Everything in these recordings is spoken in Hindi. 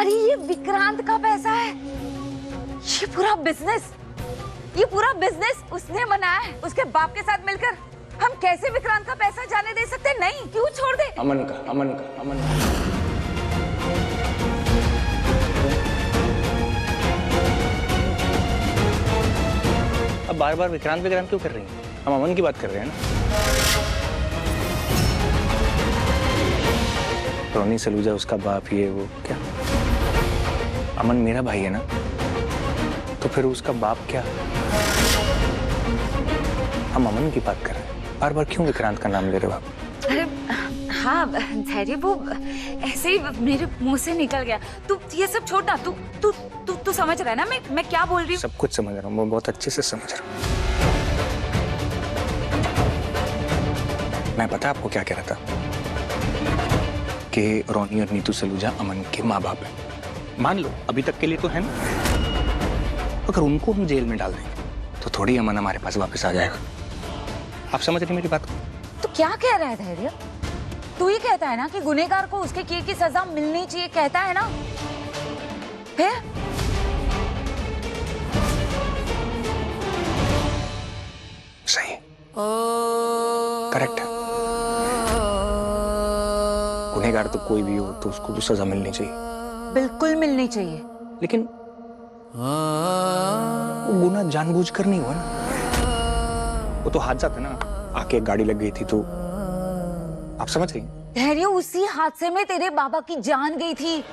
अरे ये विक्रांत का पैसा है। ये पूरा बिजनेस उसने बनाया है उसके बाप के साथ मिलकर। हम कैसे विक्रांत का पैसा जाने दे सकते? नहीं, क्यों छोड़ दे? अमन का। अब बार बार विक्रांत क्यों कर रही हैं? हम अमन की बात कर रहे हैं ना। रोनी सलूजा उसका बाप, ये वो क्या? अमन मेरा भाई है ना, तो फिर उसका बाप क्या? हम अमन की बात कर रहे हैं, बार बार क्यों विक्रांत का नाम ले रहे हो आप? अरे हाँ धैर्य, वो ऐसे ही मेरे मुंह से निकल गया। तू ये सब छोड़ ना। तू समझ रहा है ना मैं क्या बोल रही हूँ? सब कुछ समझ रहा हूँ, मैं बहुत अच्छे से समझ रहा हूँ। मैं पता आपको क्या कह रहा था कि रोनी और नीतू सलूजा अमन के माँ बाप हैं। मान लो अभी तक के लिए तो है ना, अगर उनको हम जेल में डाल देंगे तो थोड़ी अमन हमारे पास वापस आ जाएगा। आप समझ रहे मेरी बात को? तो क्या कह रहा है धैर्य? तू ही कहता है ना कि गुनहगार को उसके किए की सजा मिलनी चाहिए, कहता है ना? फिर सही, करेक्ट है। गुनहगार तो कोई भी हो तो उसको तो सजा मिलनी चाहिए, बिल्कुल मिलनी चाहिए। लेकिन वो गुनाह जानबूझकर नहीं हुआ ना, वो तो हादसा था ना, आके एक गाड़ी लग गई थी। तो आप समझ रही? धैर्य, उसी हादसे में तेरे बाबा की जान गई थी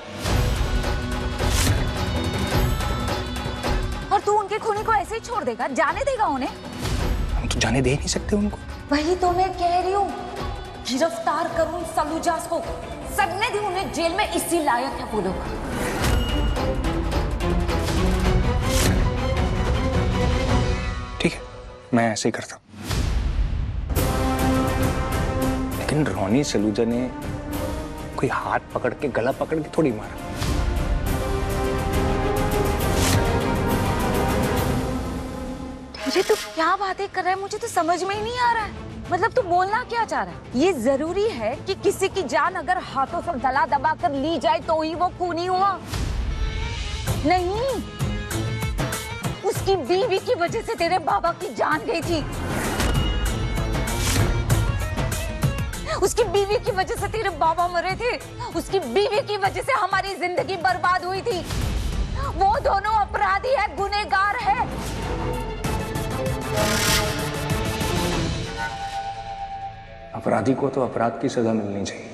और तू उनके खूनी को ऐसे ही छोड़ देगा? जाने देगा उन्हें? हम तो जाने दे नहीं सकते उनको। वही तो मैं कह रही हूँ, गिरफ्तार करूं सलूजास को, सबने भी उन्हें जेल में इसी लायक है वो लोग। ठीक है, मैं ऐसे ही करता हूँ। लेकिन रोनी सलूजा ने कोई हाथ पकड़ के, गला पकड़ के थोड़ी मारा। अरे तू क्या बातें कर रहा है? मुझे तो समझ में ही नहीं आ रहा है। मतलब तू बोलना क्या चाह रहा है? ये जरूरी है कि किसी की जान अगर हाथों से गला दबा कर ली जाए तो ही वो खूनी हुआ? नहीं, उसकी बीवी की वजह से तेरे बाबा की जान गई थी। उसकी बीवी की वजह से तेरे बाबा मरे थे। उसकी बीवी की वजह से हमारी जिंदगी बर्बाद हुई थी। वो दोनों अपराधी है, गुनहगार है। अपराधी को तो अपराध की सजा मिलनी चाहिए।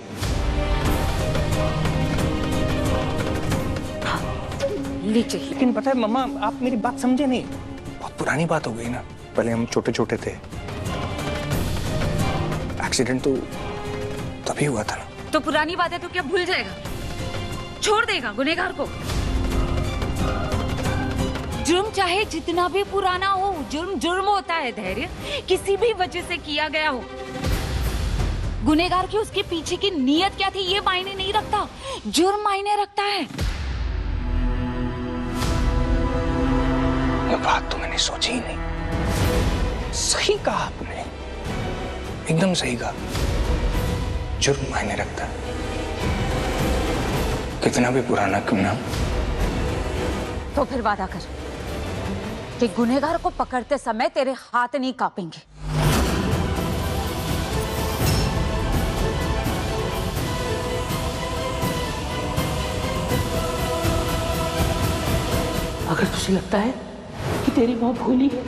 ली चाहिए। लेकिन पता है मम्मा, आप मेरी बात समझे नहीं। बहुत पुरानी बात हो गई ना, पहले हम छोटे छोटे थे। एक्सीडेंट तो तभी हुआ था ना। तो पुरानी बात है तो क्या भूल जाएगा? छोड़ देगा गुनहगार को? जुर्म चाहे जितना भी पुराना हो, जुर्म जुर्म होता है धैर्य, किसी भी वजह से किया गया हो। गुनहगार की उसके पीछे की नीयत क्या थी ये मायने नहीं रखता, जुर्म मायने रखता है। ये बात तो मैंने सोची ही नहीं। सही कहा आपने, एकदम सही कहा। जुर्म मायने रखता है, कितना भी पुराना क्यों ना। तो फिर वादा कर कि गुनहगार को पकड़ते समय तेरे हाथ नहीं कांपेंगे। अगर तुझे लगता है कि तेरी माँ भोली है,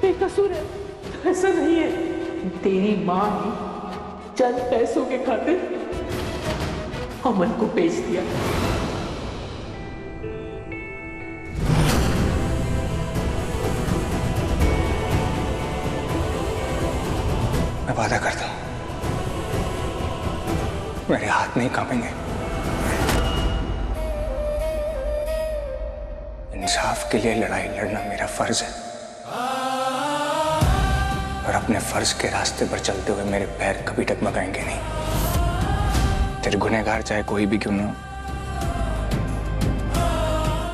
बेकसूर है, तो ऐसा नहीं है। तेरी माँ ने चंद पैसों के खातिर अमन को बेच दिया। मैं वादा करता हूं, मेरे हाथ नहीं कांपेंगे। इंसाफ के लिए लड़ाई लड़ना मेरा फर्ज है, और अपने फर्ज के रास्ते पर चलते हुए मेरे पैर कभी डगमगाएंगे नहीं। तेरे गुनहगार चाहे कोई भी क्यों ना,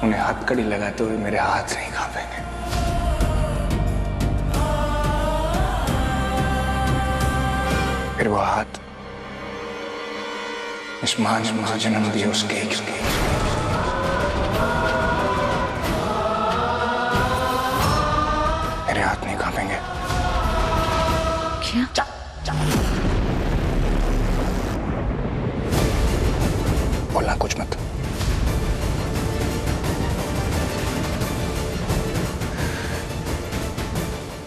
उन्हें हथकड़ी लगाते हुए मेरे हाथ नहीं कांपेंगे। फिर वो हाथ इस माँ ने मुझे जन्म दिया उसके एक मेरे हाथ नहीं कांपेंगे। क्या? बोलना कुछ मत।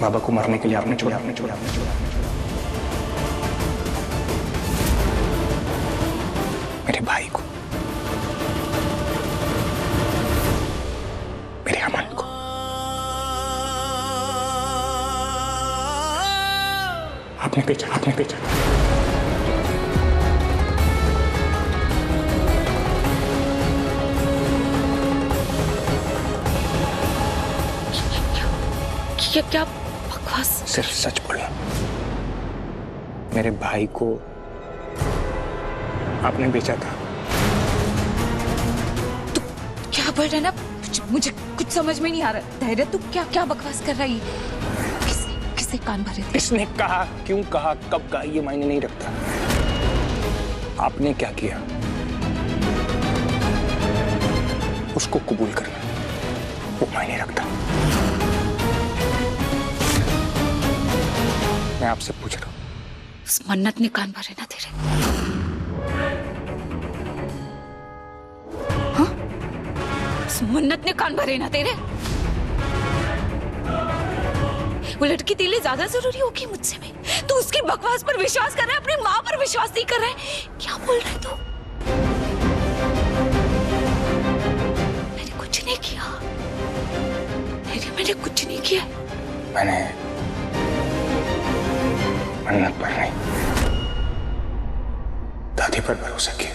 बाबा को मारने के लिए आपने छोड़ा मेरे भाई को, मेरे अमन को। आपने पीछा क्या बकवास? सिर्फ सच बोलना। मेरे भाई को आपने बेचा था। तू क्या बोल रहा है ना? मुझे कुछ समझ में नहीं आ रहा। धैर्य, तू क्या बकवास कर रही है? किसने कान भरे थे? किसने कहा, क्यों कहा, कब कहा, ये मायने नहीं रखता। आपने क्या किया उसको कबूल करना, वो मायने रखता। मैं आपसे पूछ रहा हूं, उस मन्नत ने कान भरे ना तेरे? हाँ? उस मन्नत ने कान भरे ना तेरे? वो लड़की तेरे लिए ज्यादा जरूरी होगी मुझसे में? तू उसकी बकवास पर विश्वास कर रहा है, अपनी माँ पर विश्वास नहीं कर रहा है। क्या बोल रहा है तू? मैंने कुछ नहीं किया। मैंने कुछ नहीं किया। मैंने मन्नत पर नहीं, दादी पर भरोसा किया।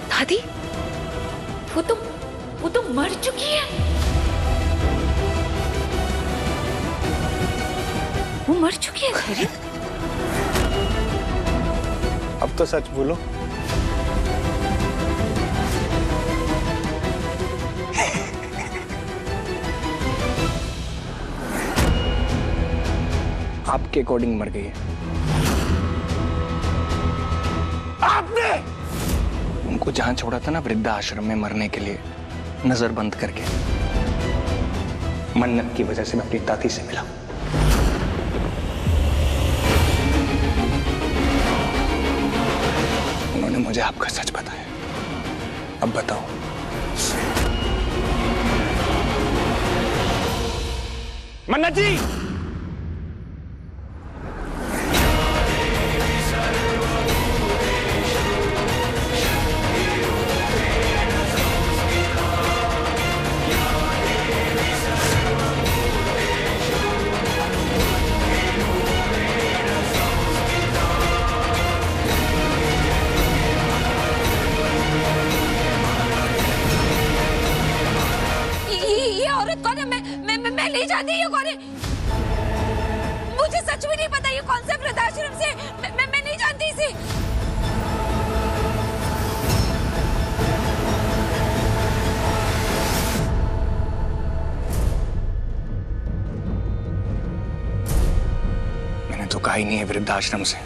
दादी? वो तो मर चुकी है। वो मर चुकी है धैर्य? अब तो सच बोलो। आपके अकॉर्डिंग मर गई है। आपने उनको जहां छोड़ा था ना, वृद्धा आश्रम में मरने के लिए, नजर बंद करके, मन्नत की वजह से मैं अपनी दादी से मिला। उन्होंने मुझे आपका सच बताया। अब बताओ, मन्नत जी। मैं नहीं जानती ये कौन है। मुझे सच में नहीं पता ये कौन सा वृद्धाश्रम से। मैं नहीं जानती इसे। मैंने तो कहा ही नहीं है वृद्धाश्रम से।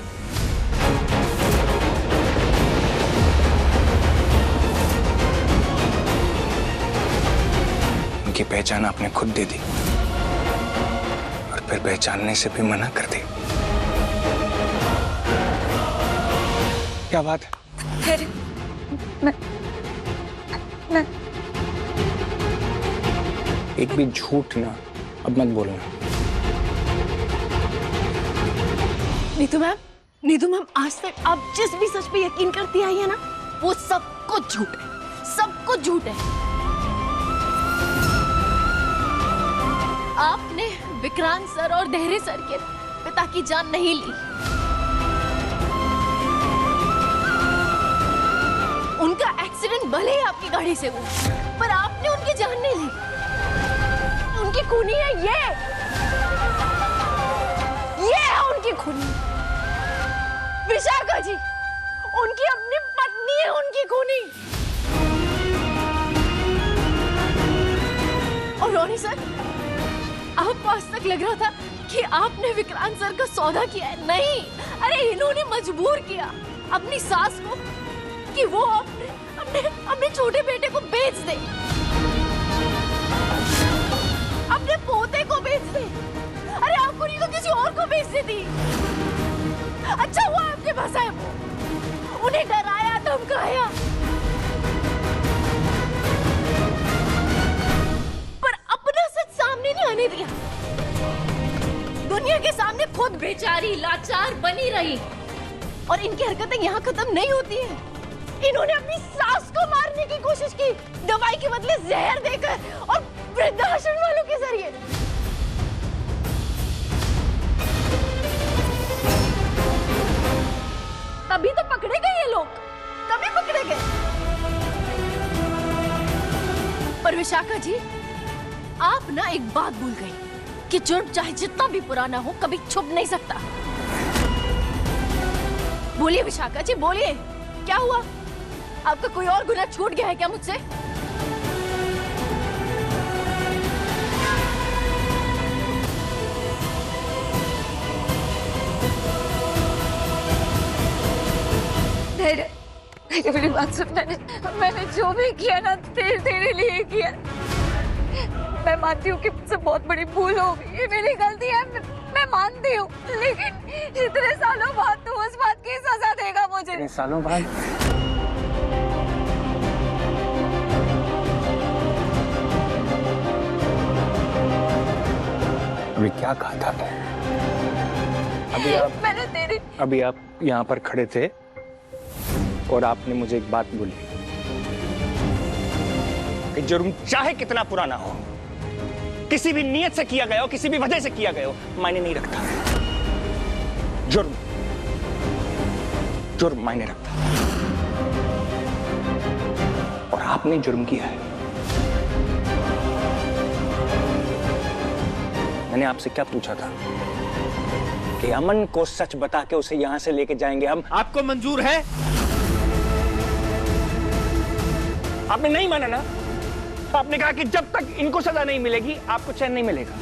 उनकी पहचान आपने खुद दे दी और फिर पहचानने से भी मना कर दी। क्या बात है? मैं एक भी झूठ ना अब मत बोलना। नीतू मैम, आज तक आप जिस भी सच पे यकीन करती आई है ना, वो सब कुछ झूठ है, सब कुछ झूठ है। आपने विक्रांत सर और धैर्य सर के पिता की जान नहीं ली। उनका एक्सीडेंट भले ही आपकी गाड़ी से हुआ, पर आपने उनकी जान नहीं ली। उनकी खूनी है ये है उनकी खूनी। विशाखा जी उनकी अपनी पत्नी है, उनकी खूनी। और रोनी सर, आपको आज तक लग रहा था कि आपने विक्रांत सर का सौदा किया है, नहीं। अरे इन्होंने मजबूर किया अपनी सास को कि वो अपने छोटे बेटे को बेच दे, अपने पोते को बेच दे। अरे आपको नहीं तो किसी और को बेच देती। अच्छा हुआ आपके पास आए वो, उन्हें डराया, धमकाया, पर अपना सच सामने नहीं आने दिया। दुनिया के सामने खुद बेचारी लाचार बनी रही। और इनकी हरकतें यहाँ खत्म नहीं होती हैं। इन्होंने अपनी सास को मारने की कोशिश की, दवाई के बदले जहर देकर और वृद्धाश्रम वालों के जरिए। तभी तो पकड़े गए ये लोग, तभी पकड़े गए। पर विशाखा जी, आप ना एक बात भूल गई कि जुर्म चाहे जितना भी पुराना हो कभी छुप नहीं सकता। बोलिए विशाखा जी, बोलिए, क्या हुआ? आपका कोई और गुनाह छूट गया है क्या मुझसे? मेरी बात सुन, मैंने जो भी किया ना तेरे लिए किया। मैं मानती हूँ कि मुझसे बहुत बड़ी भूल हो गई, ये मेरी गलती है, मैं मानती हूँ। लेकिन इतने सालों बाद तू उस बात की सजा देगा मुझे। इतने सालों बाद? अभी क्या कहा था? अभी आप यहाँ पर खड़े थे और आपने मुझे एक बात बोली कि जुर्म चाहे कितना पुराना हो, किसी भी नियत से किया गया हो, किसी भी वजह से किया गया हो, मायने नहीं रखता। जुर्म मायने रखता। और आपने जुर्म किया है। मैंने आपसे क्या पूछा था कि अमन को सच बता के उसे यहां से लेके जाएंगे हम। आपको मंजूर है? आपने नहीं माना ना। आपने कहा कि जब तक इनको सजा नहीं मिलेगी आपको चैन नहीं मिलेगा।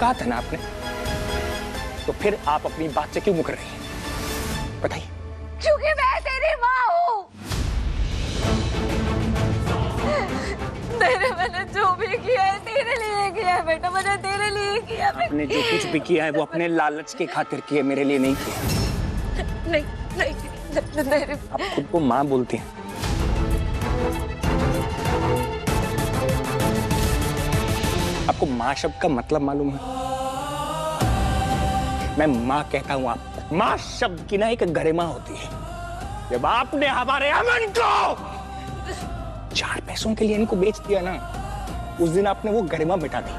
कहा था ना आपने। तो फिर आप अपनी बात से क्यों मुकर रही हैं? बताइए। क्योंकि मैं तेरी माँ हूँ। मैंने जो भी किया है तेरे लिए किया है बेटा, मैंने तेरे लिए किया है। आपने जो कुछ भी किया है वो अपने लालच के खातिर किया, मेरे लिए नहीं किया। नहीं। आप खुद को माँ बोलती हैं। आपको माँ शब्द का मतलब मालूम है? मैं माँ कहता हूँ आपको। माँ शब्द की ना एक गरिमा होती है। जब आपने हमारे अमन को 4 पैसों के लिए इनको बेच दिया ना, उस दिन आपने वो गरिमा मिटा दी।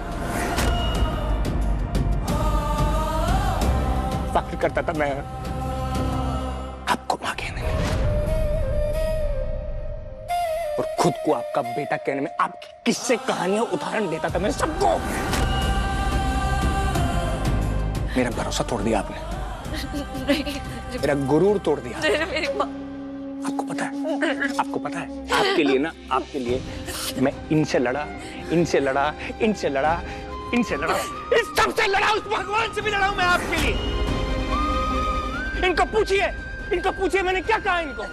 फख्र करता था मैं आपको माँ कहने में और खुद को आपका बेटा कहने में। आपकी किस्से कहानियां उदाहरण देता था मैं सबको। मेरा भरोसा तोड़ दिया आपने। मेरा गुरूर तोड़ दिया। मेरी माँ। आपको पता है, आपके लिए ना, आपके लिए मैं इनसे लड़ा, इस सबसे लड़ा, उस भगवान से भी लड़ा हूं मैं आपके लिए। इनको पूछिए मैंने क्या कहा इनको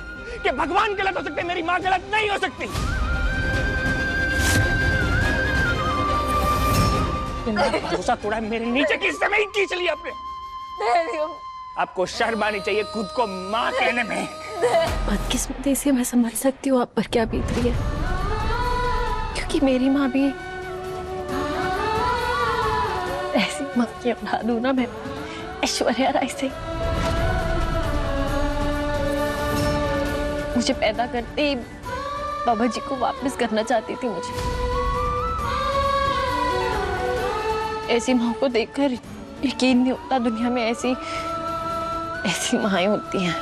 कि भगवान गलत हो सकते, मेरी माँ गलत नहीं हो सकती। भरोसा तोड़ा मेरे नीचे की हिस्से में ही खींच लिया आपने। आपको शर्म आनी चाहिए खुद को माँ कहने में। बदकिस्मती से मैं समझ सकती हूँ आप पर क्या बीत रही है, क्योंकि मेरी माँ भी ऐसी माँ की औलाद हूँ ना मैं, ऐश्वर्या राय से। मुझे पैदा करते ही बाबा जी को वापस करना चाहती थी मुझे। ऐसी माँ को देखकर यकीन नहीं होता दुनिया में ऐसी माँएं होती हैं।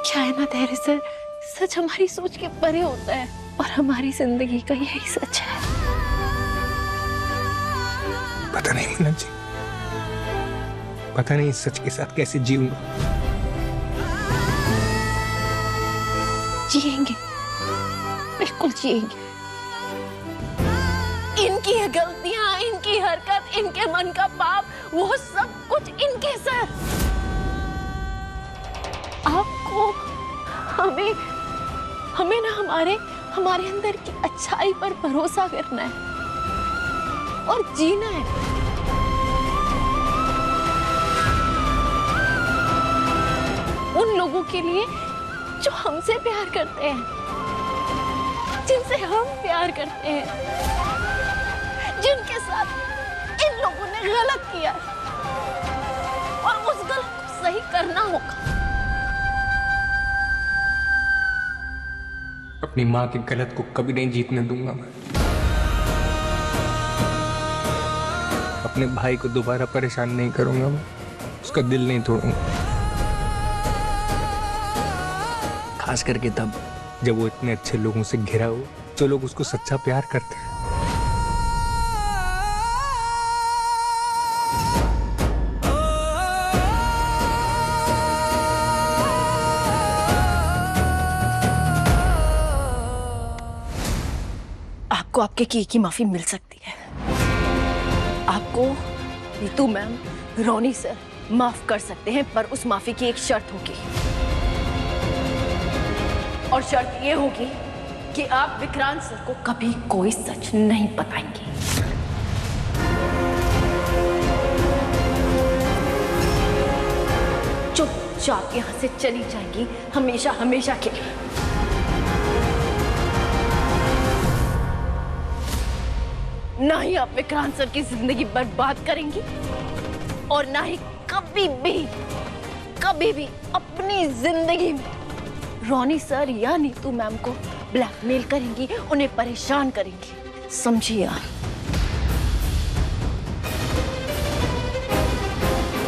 क्या है ना धैर्य सर, सच हमारी सोच के परे होता है और हमारी जिंदगी का यही सच है। पता नहीं मीना जी, पता नहीं इस सच के साथ कैसे जीऊंगा। जिएंगे, बिल्कुल जिएंगे। इनकी गलतियां, इनकी हरकत, इनके मन का पाप, वो सब कुछ इनके सर। आपको हमें ना हमारे अंदर की अच्छाई पर भरोसा करना है और जीना है। उन लोगों के लिए जो हमसे प्यार करते हैं, जिनसे हम प्यार करते हैं, जिनके साथ इन लोगों ने गलत किया और उस गलत को सही करना होगा। अपनी माँ के गलत को कभी नहीं जीतने दूंगा मैं। अपने भाई को दोबारा परेशान नहीं करूंगा मैं, उसका दिल नहीं तोड़ूंगा। खास करके तब जब वो इतने अच्छे लोगों से घिरा हो, जो लोग उसको सच्चा प्यार करते हैं। आपको आपके किए की माफी मिल सकती है। आपको नीतू मैम, रोनी सर माफ कर सकते हैं, पर उस माफी की एक शर्त होगी, और शर्त ये होगी कि आप विक्रांत सर को कभी कोई सच नहीं बताएंगे। चुपचाप यहां से चली जाएंगी, हमेशा हमेशा के लिए। ना ही आप विक्रांत सर की जिंदगी बर्बाद करेंगी और ना ही कभी भी अपनी जिंदगी में रोनी सर या नीतू मैम को ब्लैकमेल करेंगी, उन्हें परेशान करेंगी। समझिए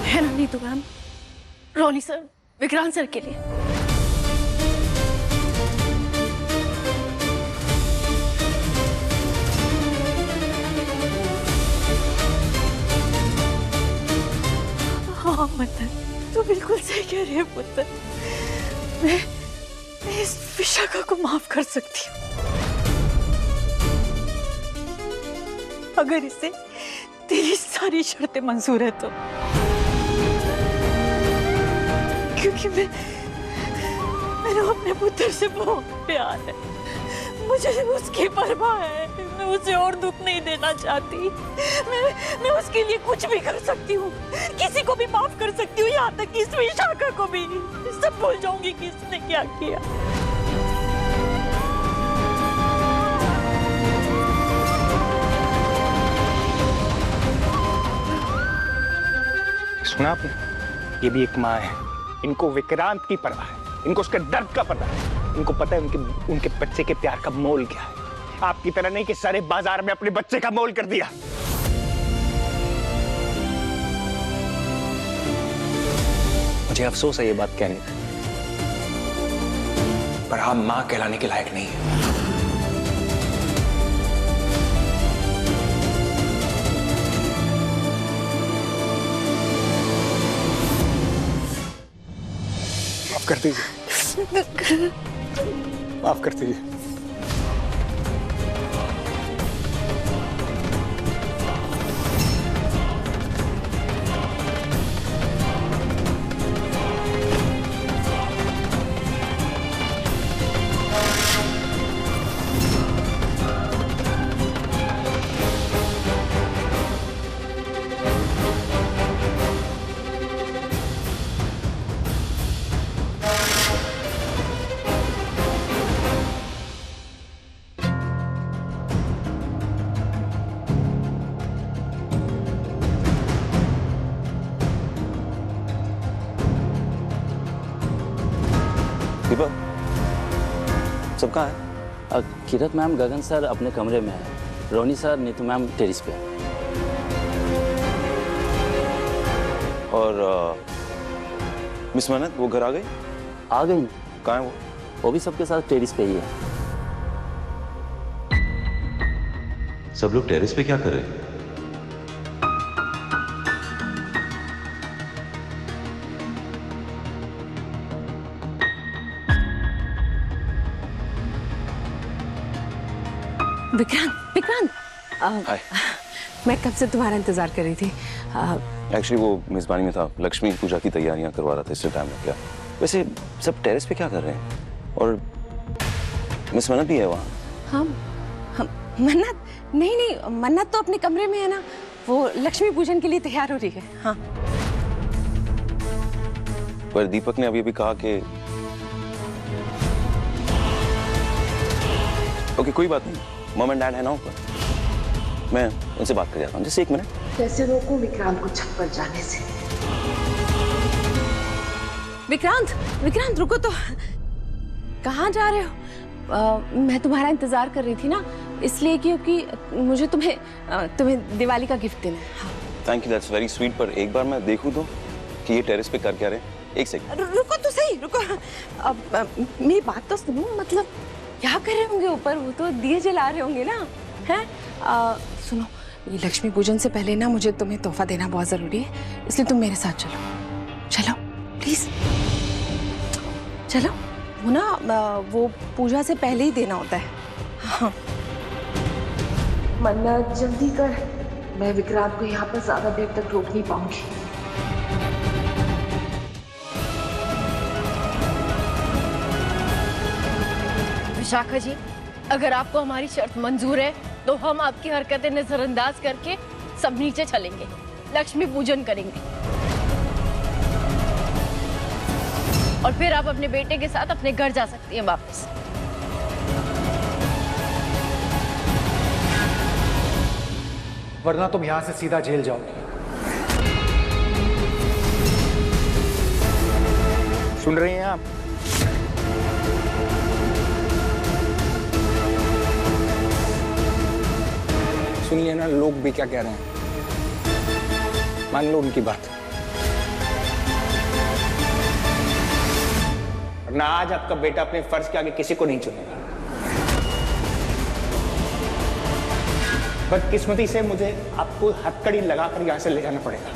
है ना नीतू मैम? रोनी सर, विक्रांत सर के लिए। हाँ मदन, तू बिल्कुल सही कह रही है पुत्र। मैं इस विशाखा को माफ कर सकती हूँ, अगर इसे तेरी सारी शर्तें मंजूर है तो। क्योंकि मैंने अपने पुत्र से बहुत प्यार है, मुझे उसकी परवाह है, मैं उसे और दुख नहीं देना चाहती। मैं उसके लिए कुछ भी कर सकती हूँ, किसी को भी माफ कर सकती हूँ, यहाँ तक कि इस विशाखा को भी। सब भूल जाऊंगी कि इसने क्या किया। सुना आपने? ये भी एक माँ है, इनको विक्रांत की परवाह है, इनको उसके दर्द का पता है, इनको पता है उनके बच्चे के प्यार का मोल क्या है। आपकी तरह नहीं कि सारे बाजार में अपने बच्चे का मोल कर दिया। मुझे अफसोस है ये बात कहने का, पर आप मां कहलाने के लायक नहीं है। माफ कर दीजिए, माफ कर दीजिए। दीपक, सब कहाँ है? किरत मैम, गगन सर अपने कमरे में है, रोनी सर, नीतू मैम टेरिस पे है। और मिस मन्नत वो घर आ गई? आ गई। कहाँ है वो भी सबके साथ टेरिस पे ही है। सब लोग टेरेस पे क्या कर रहे हैं? विक्रांत विक्रांत हाय। मैं कब से तुम्हारा इंतजार कर रही थी। एक्चुअली वो मेजबानी में था, लक्ष्मी पूजा की तैयारियां करवा रहा था, इसलिए टाइम लग गया। वैसे सब टेरेस पे क्या कर रहे हैं? और मिस मन्नत भी है वहाँ? हम मन्नत नहीं, मन्नत तो अपने कमरे में है ना, वो लक्ष्मी पूजन के लिए तैयार हो रही है। हाँ पर दीपक ने अभी अभी कहा कि ओके कोई बात नहीं, मम एंड डैड है ना ऊपर, मैं उनसे बात कर जाता हूँ। जैसे 1 मिनट। कैसे रोकूं विक्रांत को छत पर जाने से? विक्रांत विक्रांत रुको तो, कहाँ जा रहे हो? मैं तुम्हारा इंतजार कर रही थी ना, इसलिए क्योंकि मुझे तुम्हें दिवाली का गिफ्ट देना है। हाँ। Thank you, that's very sweet. पर एक बार मैं देखूं तो कि ये टेरेस पे कर क्या रहे हैं। एक सेकंड। रुको तो सही, रुको। अब मेरी बात तो सुनो, मतलब क्या कर रहे होंगे ऊपर? वो तो दिए जला रहे होंगे ना, हैं? सुनो, ये लक्ष्मी पूजन से पहले ना मुझे तुम्हें तोहफा देना बहुत जरूरी है, इसलिए तुम मेरे साथ चलो। चलो प्लीज चलो। वो ना वो पूजा से पहले ही देना होता है। हाँ मन्नत जल्दी कर, मैं विक्रांत को यहाँ पर ज्यादा देर तक रोक नहीं पाऊंगी। विशाखा जी, अगर आपको हमारी शर्त मंजूर है तो हम आपकी हरकतें नजरअंदाज करके सब नीचे चलेंगे, लक्ष्मी पूजन करेंगे और फिर आप अपने बेटे के साथ अपने घर जा सकती हैं वापस। वरना तुम यहां से सीधा जेल जाओगे। सुन रही हैं आप? सुन लिए ना लोग भी क्या कह रहे हैं, मान लो उनकी बात। वरना आज आपका बेटा अपने फर्ज के आगे किसी को नहीं चुनेगा। बदकिस्मती से मुझे आपको हथकड़ी लगाकर यहां से ले जाना पड़ेगा।